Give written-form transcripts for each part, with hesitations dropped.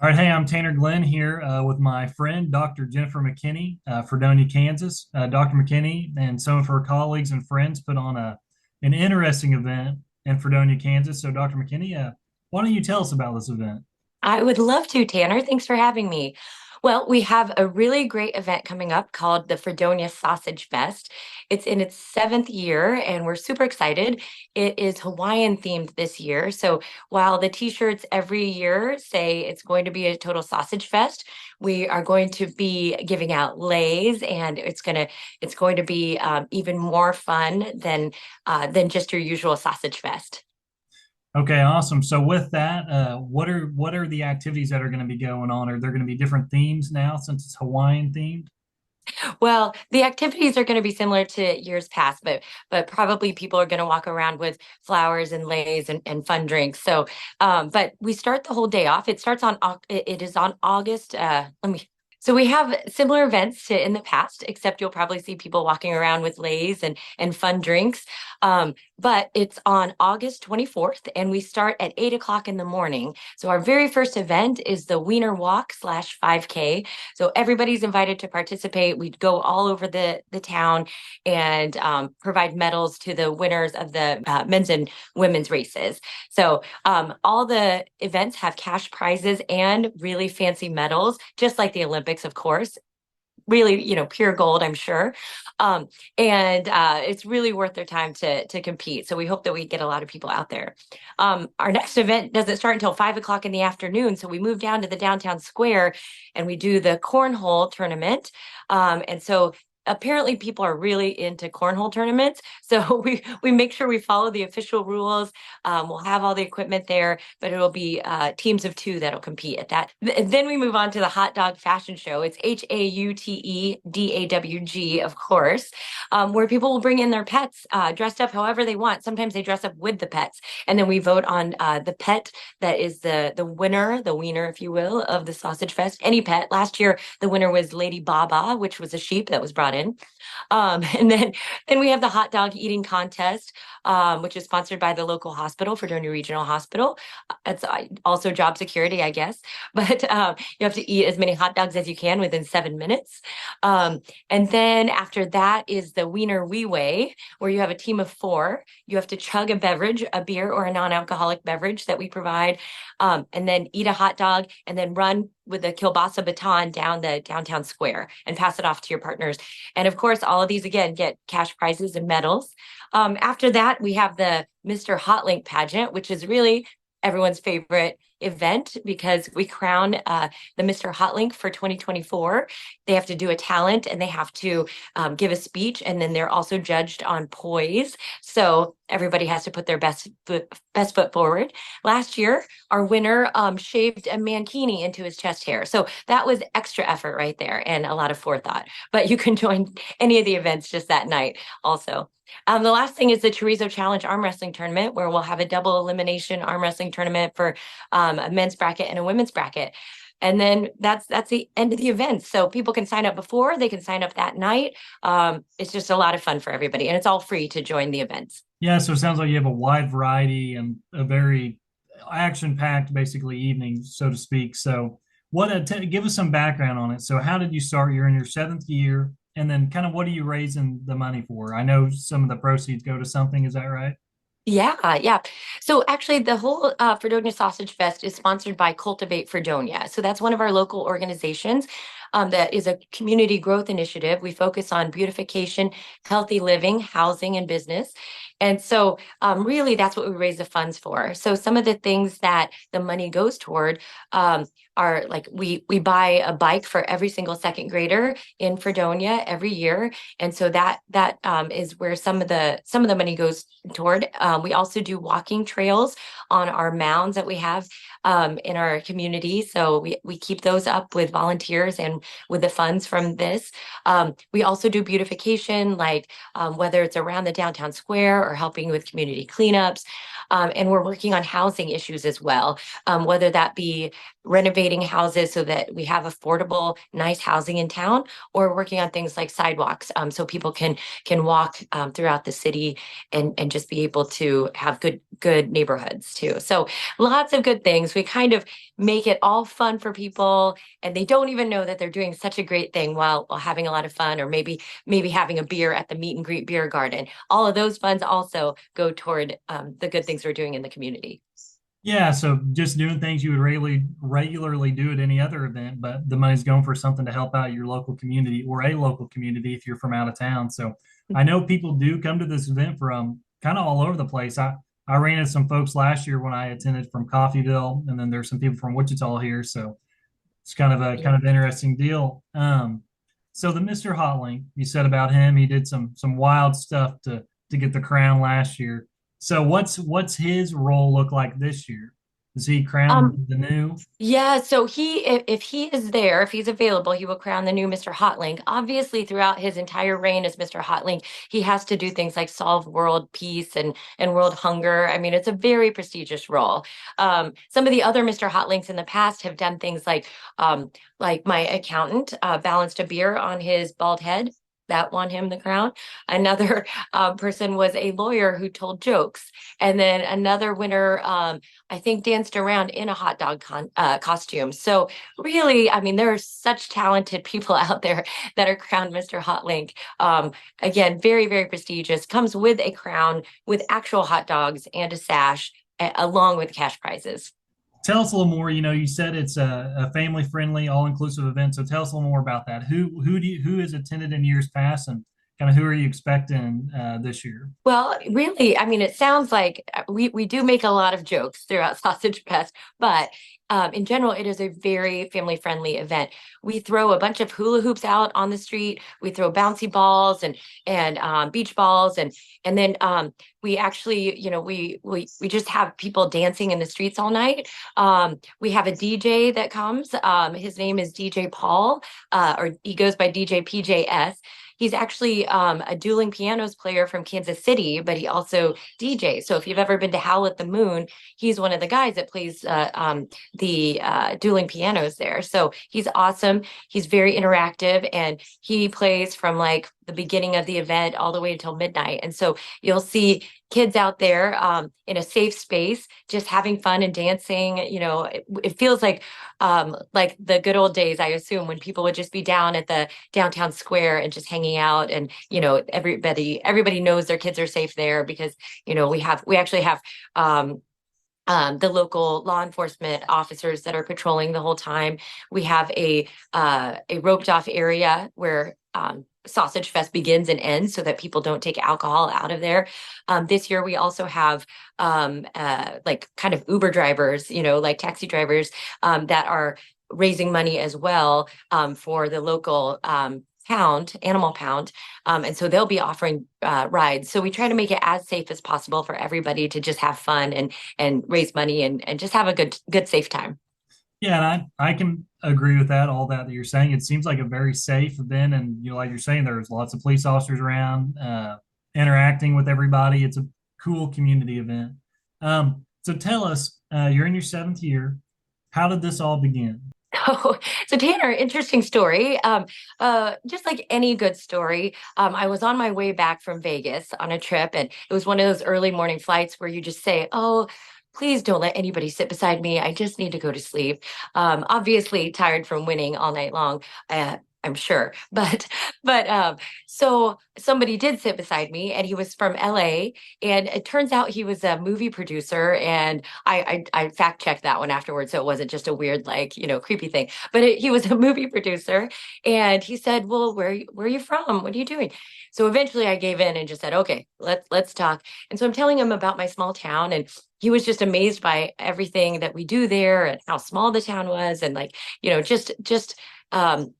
All right, hey, I'm Tanner Glenn here with my friend, Dr. Jennifer McKenney, Fredonia, Kansas. Dr. McKenney and some of her colleagues and friends put on an interesting event in Fredonia, Kansas. So, Dr. McKenney, why don't you tell us about this event? I would love to, Tanner. Thanks for having me. Well, we have a really great event coming up called the Fredonia Sausage Fest. It's in its seventh year, and we're super excited. It is Hawaiian themed this year. So while the t-shirts every year say it's going to be a total sausage fest, we are going to be giving out leis, and it's going to be even more fun than just your usual sausage fest. Okay, awesome. So, with that, what are the activities that are going to be going on? Are there going to be different themes now since it's Hawaiian themed? Well, the activities are going to be similar to years past, but probably people are going to walk around with flowers and leis and fun drinks. But we start the whole day off. It is on August. So we have similar events to in the past, except you'll probably see people walking around with leis and fun drinks. But it's on August 24th, and we start at 8 o'clock in the morning. So our very first event is the Wiener Walk slash 5K. So everybody's invited to participate. We'd go all over the town and provide medals to the winners of the men's and women's races. So all the events have cash prizes and really fancy medals, just like the Olympics, of course. Really, pure gold, I'm sure. Um, and it's really worth their time to compete. So we hope that we get a lot of people out there. Our next event doesn't start until 5 o'clock in the afternoon. So we move down to the downtown square and we do the cornhole tournament. And so apparently people are really into cornhole tournaments. So we make sure we follow the official rules. We'll have all the equipment there, but it'll be teams of two that'll compete at that. Then we move on to the hot dog fashion show. It's HAUTEDAWG, of course, where people will bring in their pets dressed up however they want. Sometimes they dress up with the pets, and then we vote on the pet that is the winner, the wiener, if you will, of the Sausage Fest. Any pet. Last year, the winner was Lady Baba, which was a sheep that was brought in. And then we have the hot dog eating contest, which is sponsored by the local hospital, Fredonia Regional Hospital. It's also job security, I guess. But you have to eat as many hot dogs as you can within 7 minutes. And then after that is the Wiener Wee Way, where you have a team of four. You have to chug a beverage, a beer or a non-alcoholic beverage that we provide, and then eat a hot dog, and then run with a kielbasa baton down the downtown square and pass it off to your partners. And of course, all of these again get cash prizes and medals. After that, we have the Mr. Hotlink pageant, which is really everyone's favorite event because we crown the Mr. Hotlink for 2024. They have to do a talent and they have to give a speech, and then they're also judged on poise. So everybody has to put their best foot forward. Last year, our winner shaved a mankini into his chest hair. So that was extra effort right there and a lot of forethought. But you can join any of the events just that night also. The last thing is the Chorizo Challenge arm wrestling tournament, where we'll have a double elimination arm wrestling tournament for a men's bracket and a women's bracket. And then that's the end of the event. So people can sign up before, they can sign up that night. It's just a lot of fun for everybody, and it's all free to join the events. Yeah, so it sounds like you have a wide variety and a very action-packed, basically, evening, so to speak. So, give us some background on it. So, how did you start? You're in your seventh year, and then kind of what are you raising the money for? I know some of the proceeds go to something. Is that right? Yeah. So actually, the whole Fredonia Sausage Fest is sponsored by Cultivate Fredonia. So that's one of our local organizations that is a community growth initiative. We focus on beautification, healthy living, housing, and business. And so really, that's what we raise the funds for. So some of the things that the money goes toward are like we buy a bike for every single second grader in Fredonia every year, and so that is where some of the money goes toward. We also do walking trails on our mounds that we have in our community. So we keep those up with volunteers and with the funds from this. We also do beautification, like whether it's around the downtown square or helping with community cleanups. And we're working on housing issues as well, whether that be renovating houses so that we have affordable, nice housing in town, or working on things like sidewalks, so people can walk throughout the city and just be able to have good neighborhoods too. So lots of good things. We kind of make it all fun for people, and they don't even know that they're doing such a great thing while having a lot of fun, or maybe having a beer at the meet and greet beer garden. All of those funds also go toward the good things we're doing in the community. Yeah, so just doing things you would regularly do at any other event, but the money's going for something to help out your local community or a local community if you're from out of town. So I know people do come to this event from kind of all over the place. I ran into some folks last year when I attended from Coffeeville, and then there's some people from Wichita here. So it's kind of interesting deal. So the Mr. Hotlink, you said about him, he did some wild stuff to get the crown last year. So what's his role look like this year? Is he Um, crowned the new? Yeah, so if he is there, if he's available, he will crown the new Mr. Hotlink. Obviously, throughout his entire reign as Mr. Hotlink, he has to do things like solve world peace and world hunger. I mean, it's a very prestigious role. Some of the other Mr. Hotlinks in the past have done things like my accountant balanced a beer on his bald head. That won him the crown. Another person was a lawyer who told jokes. And then another winner, I think, danced around in a hot dog costume. So really, I mean, there are such talented people out there that are crowned Mr. Hotlink. Again, very, very prestigious. Comes with a crown, with actual hot dogs and a sash, along with cash prizes. Tell us a little more. You know, you said it's a family friendly, all inclusive event. So tell us a little more about that. Who has attended in years past, and kind of who are you expecting this year? Well, really, I mean, it sounds like we do make a lot of jokes throughout Sausage Fest, but in general, it is a very family friendly event. We throw a bunch of hula hoops out on the street. We throw bouncy balls and beach balls, and then we actually, we just have people dancing in the streets all night. We have a DJ that comes. His name is DJ Paul, or he goes by DJ PJS. He's actually a dueling pianos player from Kansas City, but he also DJs. So if you've ever been to Howl at the Moon, he's one of the guys that plays the dueling pianos there. So he's awesome. He's very interactive, and he plays from like the beginning of the event all the way until midnight. And so you'll see kids out there in a safe space, just having fun and dancing. It feels like the good old days, I assume, when people would just be down at the downtown square and just hanging out, and everybody knows their kids are safe there because we actually have the local law enforcement officers that are patrolling the whole time. We have a roped off area where Sausage Fest begins and ends, so that people don't take alcohol out of there. This year we also have like kind of Uber drivers, like taxi drivers, that are raising money as well, for the local animal pound. And so they'll be offering rides. So we try to make it as safe as possible for everybody to just have fun and raise money and just have a good safe time. Yeah, and I can agree with that, all that you're saying. It seems like a very safe event, and like you're saying, there's lots of police officers around, interacting with everybody. It's a cool community event. So tell us, you're in your seventh year. How did this all begin? So Tanner, interesting story. Just like any good story, I was on my way back from Vegas on a trip, and it was one of those early morning flights where you just say, "Oh, please don't let anybody sit beside me. I just need to go to sleep." Obviously tired from winning all night long. I'm sure, but so somebody did sit beside me, and he was from LA, and it turns out he was a movie producer, and I fact checked that one afterwards, so it wasn't just a weird creepy thing, but he was a movie producer, and he said, "Well, where are you from? What are you doing?" So eventually, I gave in and just said, "Okay, let's talk." And so I'm telling him about my small town, and he was just amazed by everything that we do there and how small the town was, and just um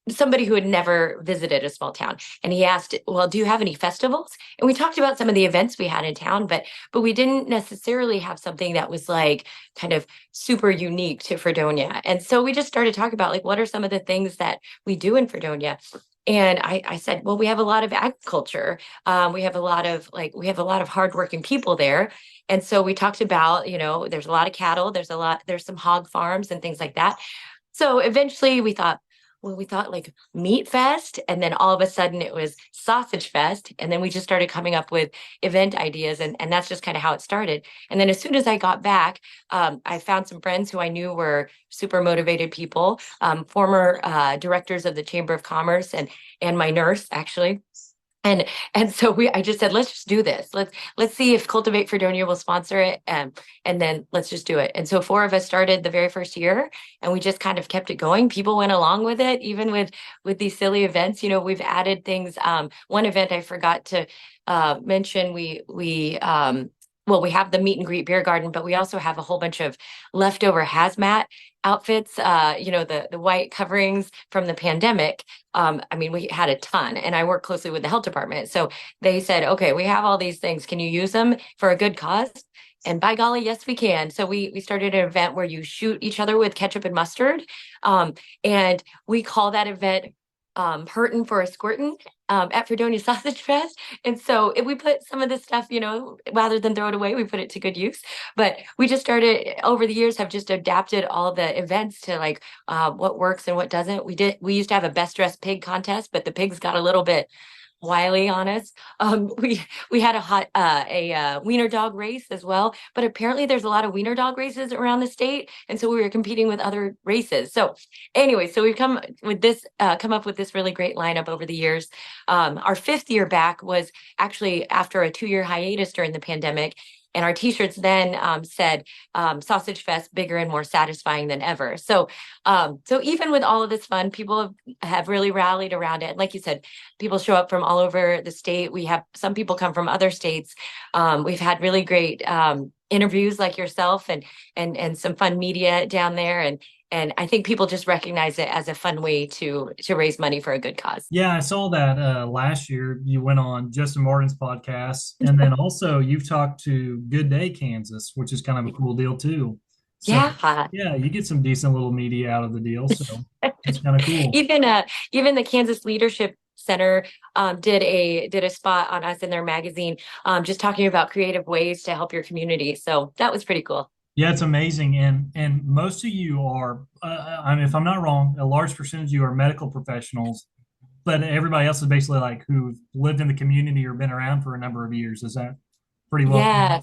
somebody who had never visited a small town. And he asked, "Well, do you have any festivals?" And we talked about some of the events we had in town, but we didn't necessarily have something that was like kind of super unique to Fredonia. And so we just started talking about, like, what are some of the things that we do in Fredonia? And I said, well, we have a lot of agriculture. We have a lot of hardworking people there. And so we talked about, there's a lot of cattle, there's some hog farms and things like that. So eventually we thought like meat fest, and then all of a sudden it was sausage fest. And then we just started coming up with event ideas, and that's just kind of how it started. And then as soon as I got back, I found some friends who I knew were super motivated people, former directors of the Chamber of Commerce and my nurse actually. And so I just said, let's just do this. Let's see if Cultivate Fredonia will sponsor it. And then let's just do it. And so four of us started the very first year, and we just kind of kept it going. People went along with it, even with these silly events. We've added things. One event I forgot to mention, well, we have the meet and greet beer garden, but we also have a whole bunch of leftover hazmat outfits, the white coverings from the pandemic. I mean, we had a ton, and I work closely with the health department. So they said, okay, we have all these things. Can you use them for a good cause? And by golly, yes, we can. So we started an event where you shoot each other with ketchup and mustard. And we call that event Hurtin' for a Squirtin' at Fredonia Sausage Fest. And so if we put some of this stuff, rather than throw it away, we put it to good use. But we just started over the years, have just adapted all the events to like what works and what doesn't. We used to have a best dressed pig contest, but the pigs got a little bit wily on us. We had a wiener dog race as well, but apparently there's a lot of wiener dog races around the state, and so we were competing with other races. So anyway, so we've come up with this really great lineup over the years. Our fifth year back was actually after a 2-year hiatus during the pandemic. And our t-shirts then said Sausage Fest, bigger and more satisfying than ever. So even with all of this fun, people have really rallied around it. Like you said, people show up from all over the state. We have some people come from other states. We've had really great interviews like yourself and some fun media down there. And I think people just recognize it as a fun way to raise money for a good cause. Yeah, I saw that last year you went on Justin Martin's podcast, and then also you've talked to Good Day Kansas, which is kind of a cool deal too. So Yeah. yeah, you get some decent little media out of the deal, so that's kind of cool. Even the Kansas Leadership Center did a spot on us in their magazine, just talking about creative ways to help your community. So that was pretty cool. Yeah, it's amazing, and most of you are, I mean, if I'm not wrong, a large percentage of you are medical professionals, but everybody else is basically like who've lived in the community or been around for a number of years. Is that pretty well? Yeah,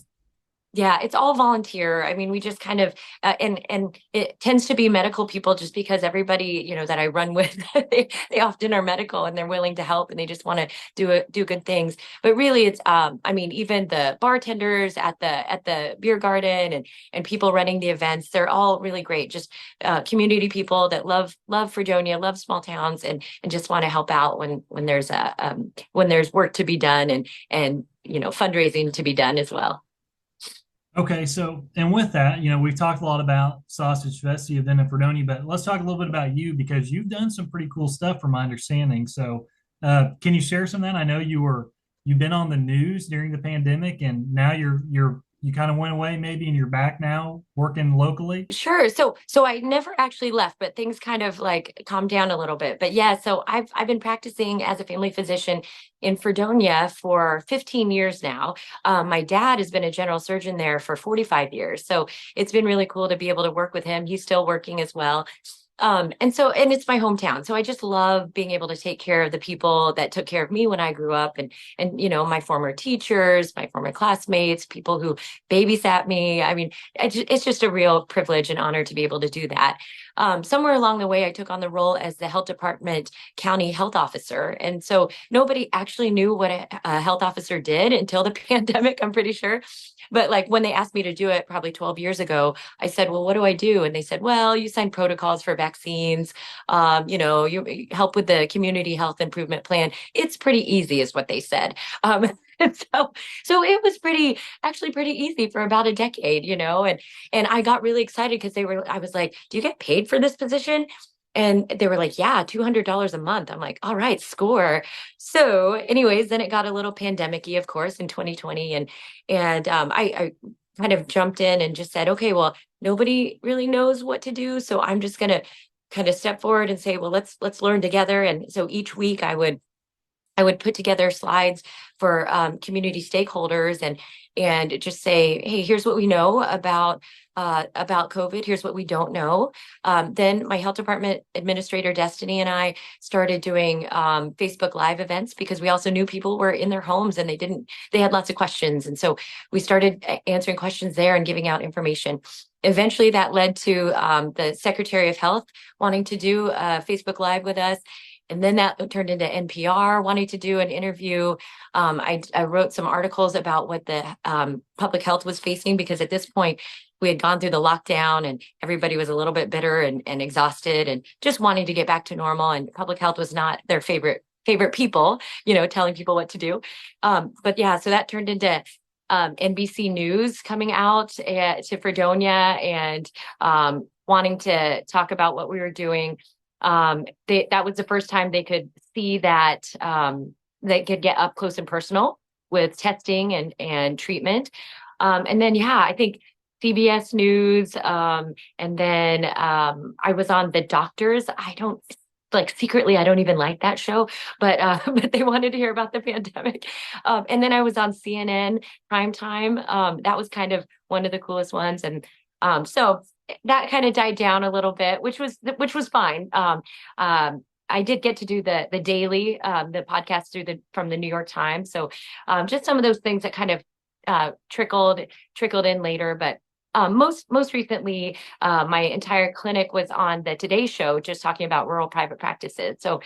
Yeah, it's all volunteer. I mean, we just kind of and it tends to be medical people just because everybody, that I run with, they often are medical and they're willing to help and they just want to do good things. But really it's I mean, even the bartenders at the beer garden and people running the events, they're all really great. Just community people that love Fredonia, love small towns and just want to help out when there's work to be done and fundraising to be done as well. Okay, so and with that, we've talked a lot about Sausage Fest, you've been in Fredonia, but let's talk a little bit about you because you've done some pretty cool stuff from my understanding. So, can you share some of that? I know you've been on the news during the pandemic, and now you kind of went away maybe, and you're back now working locally. Sure. So I never actually left, but things kind of like calmed down a little bit. But yeah, so I've been practicing as a family physician in Fredonia for 15 years now. My dad has been a general surgeon there for 45 years. So it's been really cool to be able to work with him. He's still working as well. And it's my hometown. So I just love being able to take care of the people that took care of me when I grew up and my former teachers, my former classmates, people who babysat me. I mean, it's just a real privilege and honor to be able to do that. Somewhere along the way, I took on the role as the health department county health officer. And so nobody actually knew what a health officer did until the pandemic, I'm pretty sure. But like when they asked me to do it probably 12 years ago, I said, well, what do I do? And they said, well, you sign protocols for vaccines. You help with the community health improvement plan. It's pretty easy is what they said. And so it was actually pretty easy for about a decade, and I got really excited because I was like, do you get paid for this position? And they were like, yeah, $200 a month. I'm like, all right, score. So anyways, then it got a little pandemic-y, of course, in 2020. And I kind of jumped in and just said, okay, well, nobody really knows what to do. So I'm just going to kind of step forward and say, well, let's learn together. And so each week I would put together slides for community stakeholders and just say, hey, here's what we know about COVID. Here's what we don't know. Then my health department administrator, Destiny, and I started doing Facebook Live events because we also knew people were in their homes and they had lots of questions. And so we started answering questions there and giving out information. Eventually, that led to the Secretary of Health wanting to do Facebook Live with us. And then that turned into NPR wanting to do an interview. I wrote some articles about what the public health was facing, because at this point we had gone through the lockdown and everybody was a little bit bitter and exhausted and just wanting to get back to normal. And public health was not their favorite people, telling people what to do. But yeah, so that turned into NBC News coming out to Fredonia and wanting to talk about what we were doing. That was the first time they could see that they could get up close and personal with testing and treatment. And then, yeah, I think CBS News, and then I was on The Doctors. I don't secretly, I don't even like that show, but but they wanted to hear about the pandemic. And then I was on CNN primetime. That was kind of one of the coolest ones. And so that kind of died down a little bit, which was fine. I did get to do the daily, the podcast from the New York Times. So just some of those things that kind of trickled in later. But most recently, my entire clinic was on the Today Show, just talking about rural private practices. So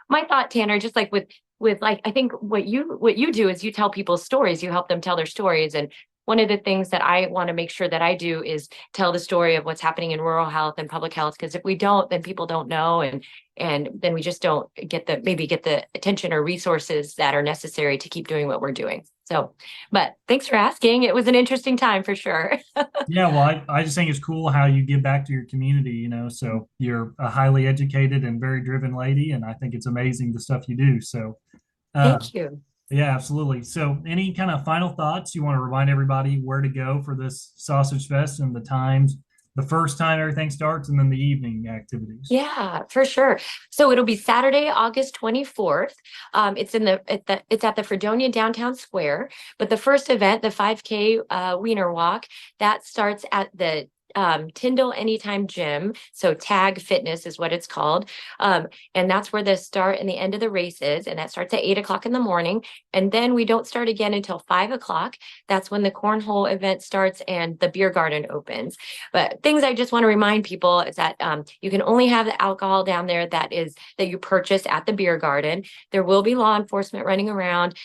my thought, Tanner, just like with like, I think what you do is you tell people's stories, you help them tell their stories. And one of the things that I want to make sure that I do is tell the story of what's happening in rural health and public health, because if we don't, then people don't know, and then we just don't get the attention or resources that are necessary to keep doing what we're doing. So, but thanks for asking. It was an interesting time for sure. Yeah, well, I just think it's cool how you give back to your community, So you're a highly educated and very driven lady, and I think it's amazing the stuff you do. So, uh, Thank you. yeah, absolutely. So, any kind of final thoughts you want to remind everybody where to go for this Sausage Fest and the times, the first time everything starts, and then the evening activities? Yeah, for sure. So it'll be Saturday, August 24th. It's at the Fredonia Downtown Square. But the first event, the 5K Wiener Walk, that starts at the Tyndall Anytime Gym. So Tag Fitness is what it's called. And that's where the start and the end of the race is. And that starts at 8 o'clock in the morning. And then we don't start again until 5 o'clock. That's when the cornhole event starts and the beer garden opens. But things I just want to remind people is that you can only have the alcohol down there that you purchase at the beer garden. There will be law enforcement running around.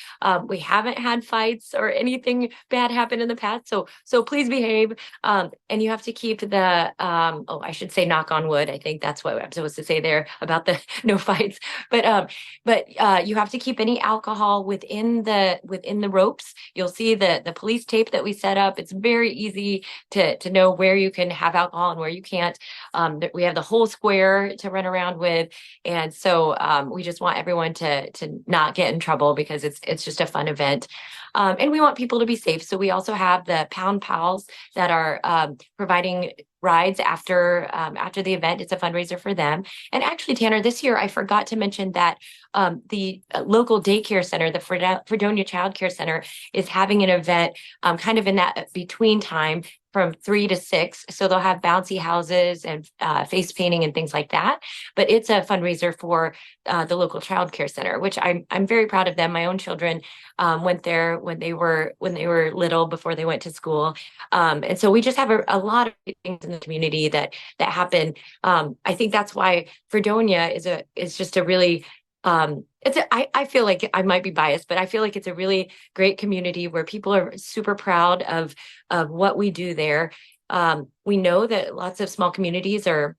We haven't had fights or anything bad happen in the past. So please behave. And you have to keep I should say knock on wood. I think that's what I'm supposed to say there about the no fights. But you have to keep any alcohol within the ropes. You'll see the police tape that we set up. It's very easy to know where you can have alcohol and where you can't. We have the whole square to run around with. And so we just want everyone to not get in trouble, because it's just a fun event. And we want people to be safe. So we also have the Pound Pals that are providing rides after the event. It's a fundraiser for them. And actually, Tanner, this year I forgot to mention that the local daycare center, the Fredonia Child Care Center, is having an event kind of in that between time from 3 to 6. So they'll have bouncy houses and face painting and things like that. But it's a fundraiser for the local child care center, which I'm very proud of them. My own children went there when they were little, before they went to school. And so we just have a lot of things in the community that happen. I think that's why Fredonia is just a really I feel like I might be biased, but I feel like it's a really great community where people are super proud of what we do there. We know that lots of small communities are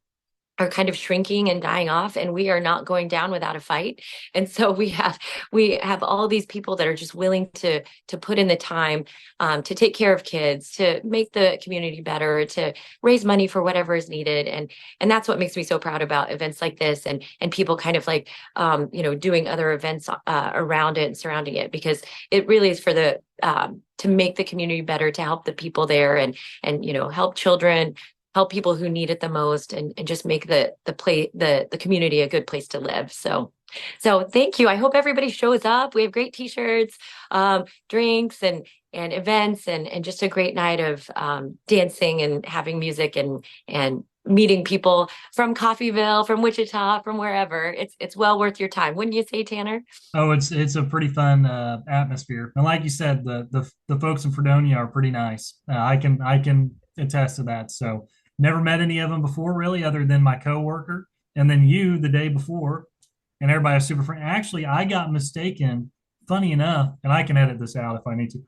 kind of shrinking and dying off, and we are not going down without a fight. And so we have all these people that are just willing to put in the time to take care of kids, to make the community better, to raise money for whatever is needed. And that's what makes me so proud about events like this, and people kind of like doing other events around it and surrounding it, because it really is for the to make the community better, to help the people there, and help children help people who need it the most, and just make the community a good place to live. So thank you. I hope everybody shows up. We have great t-shirts, drinks, and events, and just a great night of dancing and having music, and meeting people from Coffeyville, from Wichita, from wherever. It's well worth your time, wouldn't you say, Tanner? Oh, it's a pretty fun atmosphere, and like you said, the folks in Fredonia are pretty nice. I can attest to that. So never met any of them before, really, other than my coworker, and then you the day before, and everybody was super friendly. Actually, I got mistaken. Funny enough, and I can edit this out if I need to.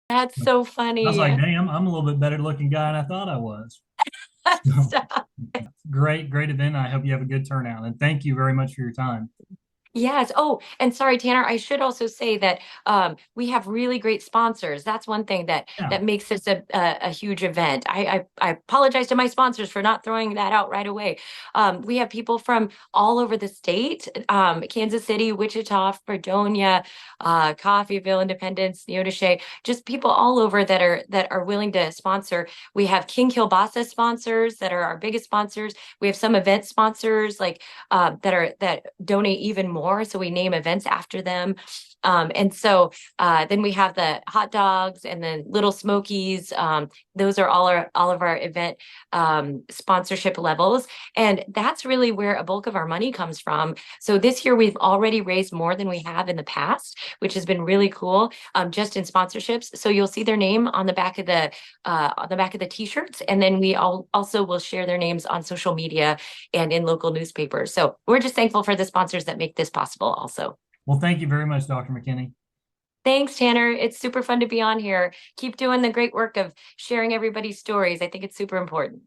That's so I was funny. like, damn, I'm a little bit better looking guy than I thought I was. So Stop. great event. I hope you have a good turnout, and thank you very much for your time. Yes. Oh, and sorry, Tanner, I should also say that we have really great sponsors. That's one thing Yeah. that makes this a huge event. I apologize to my sponsors for not throwing that out right away. We have people from all over the state, Kansas City, Wichita, Fredonia, Coffeyville, Independence, Neodesha, just people all over that are willing to sponsor. We have King Kilbasa sponsors that are our biggest sponsors. We have some event sponsors like that donate even more. So we name events after them. And so then we have the hot dogs and then Little Smokies. Those are all of our event sponsorship levels. And that's really where a bulk of our money comes from. So this year we've already raised more than we have in the past, which has been really cool, just in sponsorships. So you'll see their name on the back of the t-shirts. And then we also will share their names on social media and in local newspapers. So we're just thankful for the sponsors that make this possible also. Well, thank you very much, Dr. McKenney. Thanks, Tanner. It's super fun to be on here. Keep doing the great work of sharing everybody's stories. I think it's super important.